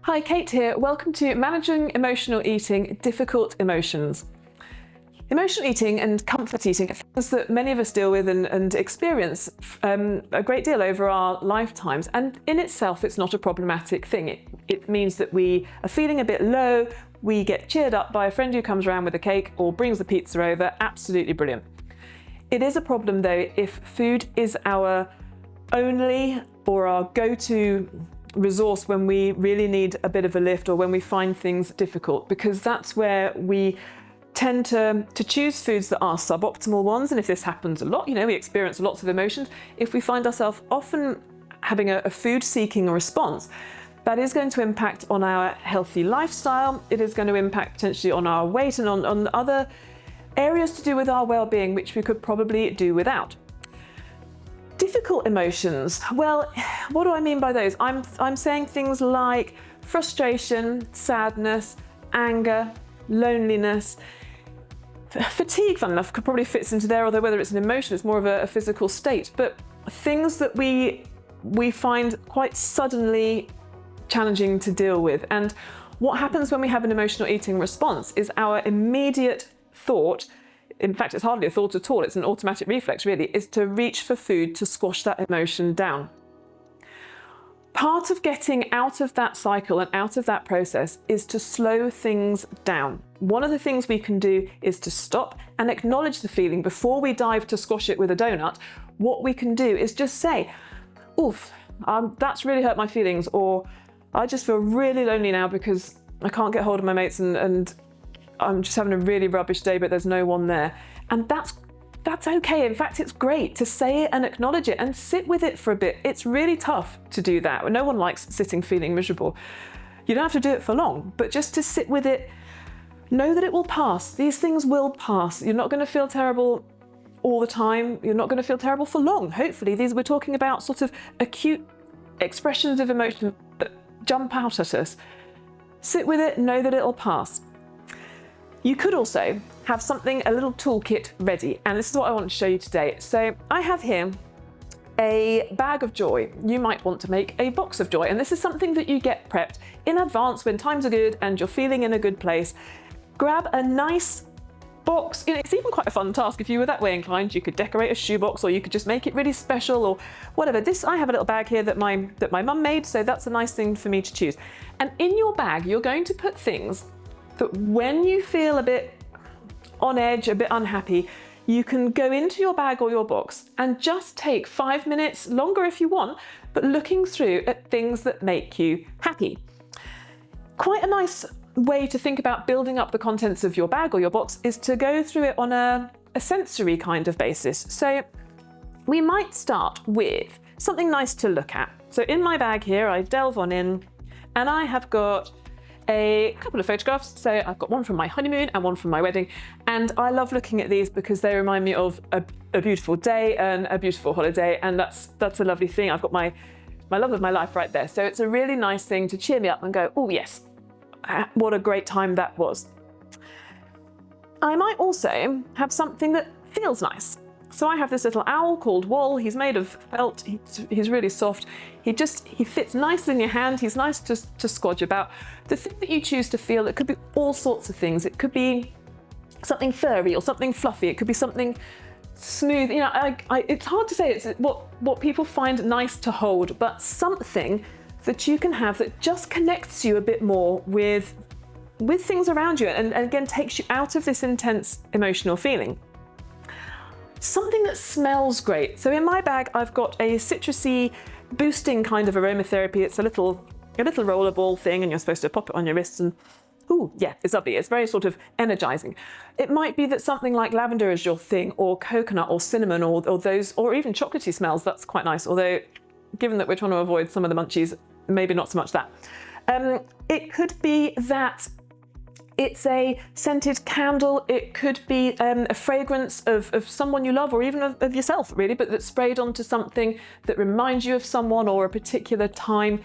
Hi, Kate here. Welcome to Managing Emotional Eating, Difficult Emotions. Emotional eating and comfort eating are things that many of us deal with and experience a great deal over our lifetimes. And in itself, it's not a problematic thing. It means that we are feeling a bit low, we get cheered up by a friend who comes around with a cake or brings the pizza over. Absolutely brilliant. It is a problem though if food is our only or our go-to resource when we really need a bit of a lift or when we find things difficult, because that's where we tend to choose foods that are suboptimal ones. And if this happens a lot, we experience lots of emotions. If we find ourselves often having a food seeking response, that is going to impact on our healthy lifestyle. It is going to impact potentially on our weight and on other areas to do with our well-being, which we could probably do without. Difficult emotions. Well, what do I mean by those? I'm saying things like frustration, sadness, anger, loneliness. Fatigue, fun enough, could probably fits into there, although whether it's an emotion, it's more of a physical state. But things that we find quite suddenly challenging to deal with. And what happens when we have an emotional eating response is our immediate thought, in fact, it's hardly a thought at all, it's an automatic reflex really, is to reach for food to squash that emotion down. Part of getting out of that cycle and out of that process is to slow things down. One of the things we can do is to stop and acknowledge the feeling before we dive to squash it with a donut. What we can do is just say, oof, that's really hurt my feelings, or I just feel really lonely now because I can't get hold of my mates and I'm just having a really rubbish day, but there's no one there. And that's okay. In fact, it's great to say it and acknowledge it and sit with it for a bit. It's really tough to do that. No one likes sitting feeling miserable. You don't have to do it for long, but just to sit with it, know that it will pass. These things will pass. You're not going to feel terrible all the time. You're not going to feel terrible for long. Hopefully, we're talking about sort of acute expressions of emotion that jump out at us. Sit with it, know that it'll pass. You could also have a little toolkit ready, and this is what I want to show you today. So I have here a bag of joy. You might want to make a box of joy, and this is something that you get prepped in advance when times are good and you're feeling in a good place. Grab a nice box. It's even quite a fun task if you were that way inclined. You could decorate a shoebox, or you could just make it really special, or whatever. I have a little bag here that my mum made, so that's a nice thing for me to choose. And in your bag, you're going to put things that when you feel a bit on edge, a bit unhappy, you can go into your bag or your box and just take 5 minutes, longer if you want, but looking through at things that make you happy. Quite a nice way to think about building up the contents of your bag or your box is to go through it on a sensory kind of basis. So we might start with something nice to look at. So in my bag here, I delve on in and I have got a couple of photographs. So I've got one from my honeymoon and one from my wedding. And I love looking at these because they remind me of a beautiful day and a beautiful holiday. And that's a lovely thing. I've got my love of my life right there. So it's a really nice thing to cheer me up and go, oh yes, what a great time that was. I might also have something that feels nice. So I have this little owl called Wall. He's made of felt. He's really soft. He fits nicely in your hand. He's nice to squodge about. The thing that you choose to feel, it could be all sorts of things. It could be something furry or something fluffy. It could be something smooth. It's hard to say. It's what people find nice to hold, but something that you can have that just connects you a bit more with things around you, and again takes you out of this intense emotional feeling. Something that smells great. So in my bag, I've got a citrusy, boosting kind of aromatherapy. It's a little rollerball thing, and you're supposed to pop it on your wrists, and ooh, yeah, it's lovely. It's very sort of energizing. It might be that something like lavender is your thing, or coconut, or cinnamon, or those, or even chocolatey smells. That's quite nice. Although, given that we're trying to avoid some of the munchies, maybe not so much that. It could be that it's a scented candle. It could be a fragrance of someone you love, or even of yourself, really, but that's sprayed onto something that reminds you of someone or a particular time.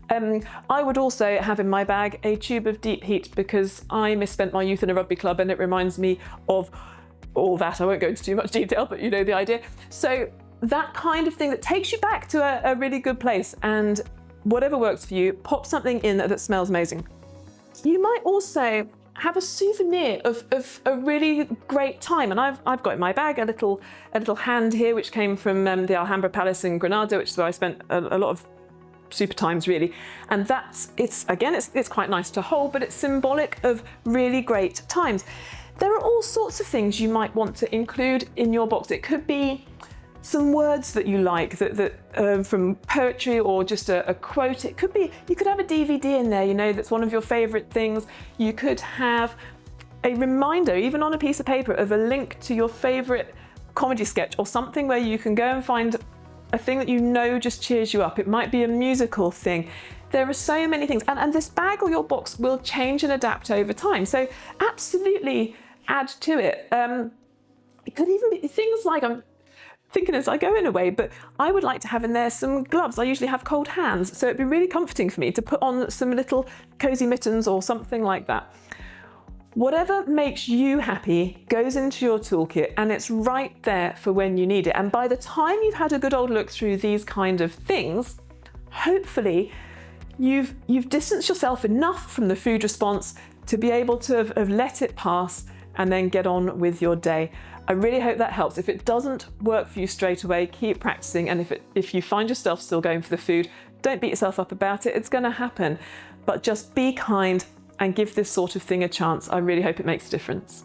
I would also have in my bag a tube of deep heat, because I misspent my youth in a rugby club and it reminds me of all that. I won't go into too much detail, but you know the idea. So that kind of thing that takes you back to a really good place and whatever works for you, pop something in that smells amazing. You might also have a souvenir of a really great time. And I've got in my bag a little hand here, which came from the Alhambra Palace in Granada, which is where I spent a lot of super times really. And it's quite nice to hold, but it's symbolic of really great times. There are all sorts of things you might want to include in your box. It could be some words that you like, from poetry, or just a quote. It could be, you could have a DVD in there, you know, that's one of your favorite things. You could have a reminder, even on a piece of paper, of a link to your favorite comedy sketch, or something where you can go and find a thing that you know just cheers you up. It might be a musical thing. There are so many things, and this bag or your box will change and adapt over time. So absolutely add to it. It could even be things like, I'm thinking as I go in a way, but I would like to have in there some gloves. I usually have cold hands, so it'd be really comforting for me to put on some little cozy mittens or something like that. Whatever makes you happy goes into your toolkit, and it's right there for when you need it. And by the time you've had a good old look through these kind of things, hopefully you've distanced yourself enough from the food response to be able to have let it pass and then get on with your day. I really hope that helps. If it doesn't work for you straight away, keep practicing. And if you find yourself still going for the food, don't beat yourself up about it. It's going to happen. But just be kind and give this sort of thing a chance. I really hope it makes a difference.